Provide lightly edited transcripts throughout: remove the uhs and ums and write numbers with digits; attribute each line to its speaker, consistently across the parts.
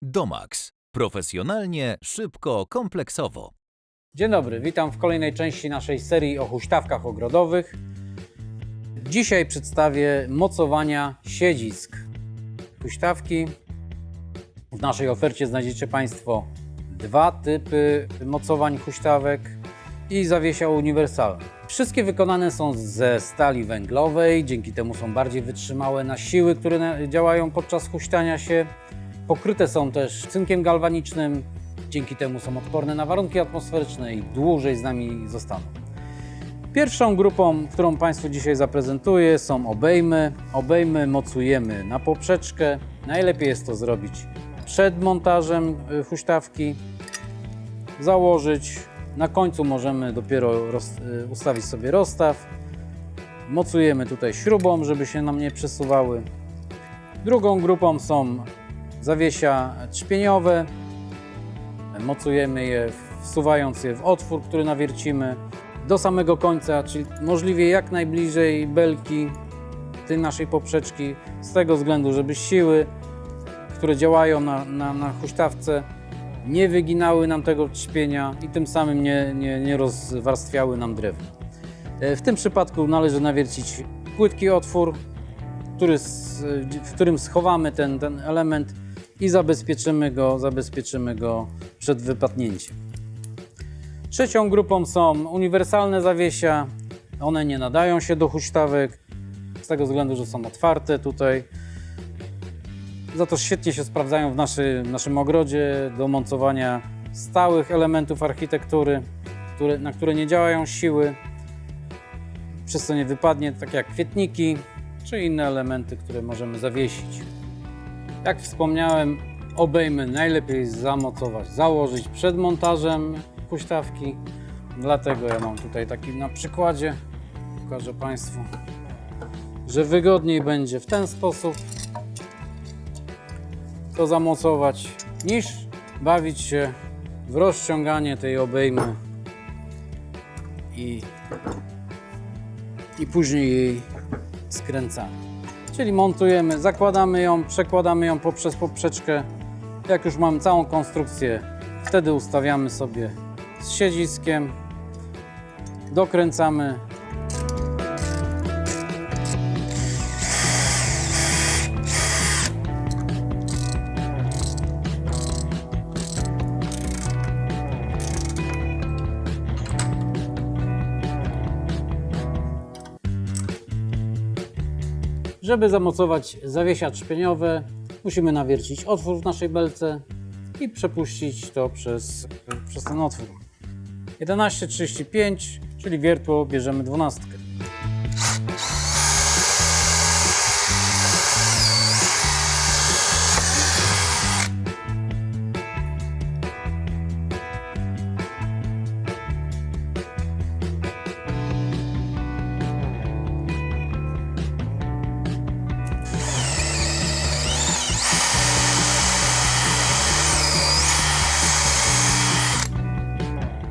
Speaker 1: Domax. Profesjonalnie, szybko, kompleksowo.
Speaker 2: Dzień dobry, witam w kolejnej części naszej serii o huśtawkach ogrodowych. Dzisiaj przedstawię mocowania siedzisk. Huśtawki. W naszej ofercie znajdziecie Państwo dwa typy mocowań huśtawek i zawiesia uniwersalne. Wszystkie wykonane są ze stali węglowej, dzięki temu są bardziej wytrzymałe na siły, które działają podczas huśtania się. Pokryte są też cynkiem galwanicznym, dzięki temu są odporne na warunki atmosferyczne i dłużej z nami zostaną. Pierwszą grupą, którą Państwu dzisiaj zaprezentuję, są obejmy. Obejmy mocujemy na poprzeczkę. Najlepiej jest to zrobić przed montażem huśtawki, założyć. Na końcu możemy dopiero ustawić sobie rozstaw. Mocujemy tutaj śrubą, żeby się nam nie przesuwały. Drugą grupą są zawiesia trzpieniowe. Mocujemy je, wsuwając je w otwór, który nawiercimy do samego końca, czyli możliwie jak najbliżej belki tej naszej poprzeczki, z tego względu, żeby siły, które działają na huśtawce, nie wyginały nam tego trzpienia i tym samym nie rozwarstwiały nam drewna. W tym przypadku należy nawiercić płytki otwór, w którym schowamy ten element i zabezpieczymy go przed wypadnięciem. Trzecią grupą są uniwersalne zawiesia. One nie nadają się do huśtawek z tego względu, że są otwarte tutaj. Za to świetnie się sprawdzają w naszym ogrodzie do mocowania stałych elementów architektury, na które nie działają siły, przez co nie wypadnie, tak jak kwietniki czy inne elementy, które możemy zawiesić. Jak wspomniałem, obejmy najlepiej założyć przed montażem huśtawki. Dlatego ja mam tutaj taki na przykładzie, pokażę Państwu, że wygodniej będzie w ten sposób to zamocować, niż bawić się w rozciąganie tej obejmy i później jej skręcamy. Czyli montujemy, zakładamy ją, przekładamy ją poprzez poprzeczkę. Jak już mamy całą konstrukcję, wtedy ustawiamy sobie z siedziskiem, dokręcamy. Żeby zamocować zawiesia trzpieniowe, musimy nawiercić otwór w naszej belce i przepuścić to przez ten otwór. 11,35, czyli wiertło bierzemy 12.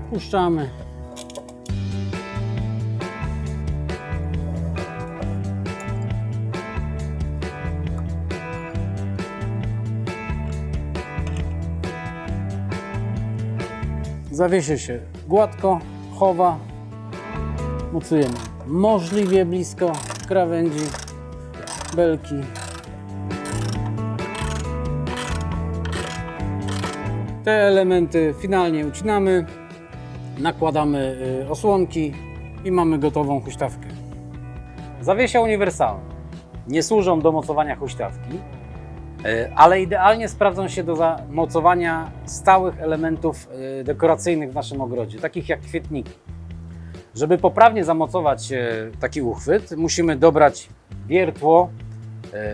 Speaker 2: Puszczamy. Zawiesie się gładko, chowa. Mocujemy możliwie blisko krawędzi belki. Te elementy finalnie ucinamy. Nakładamy osłonki i mamy gotową huśtawkę. Zawiesia uniwersalne nie służą do mocowania huśtawki, ale idealnie sprawdzą się do zamocowania stałych elementów dekoracyjnych w naszym ogrodzie, takich jak kwietniki. Żeby poprawnie zamocować taki uchwyt, musimy dobrać wiertło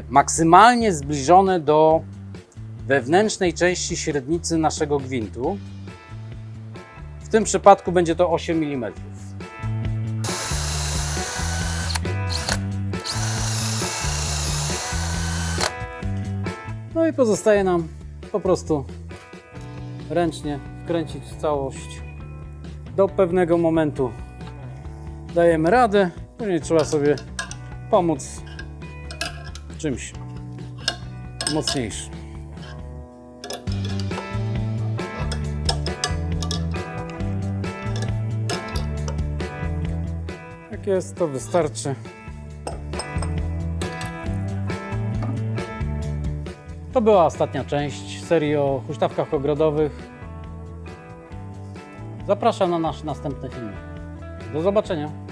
Speaker 2: maksymalnie zbliżone do wewnętrznej części średnicy naszego gwintu. W tym przypadku będzie to 8 mm. No i pozostaje nam po prostu ręcznie wkręcić całość. Do pewnego momentu dajemy radę, później trzeba sobie pomóc czymś mocniejszym. Jak jest, to wystarczy. To była ostatnia część serii o huśtawkach ogrodowych. Zapraszam na nasz następny film. Do zobaczenia.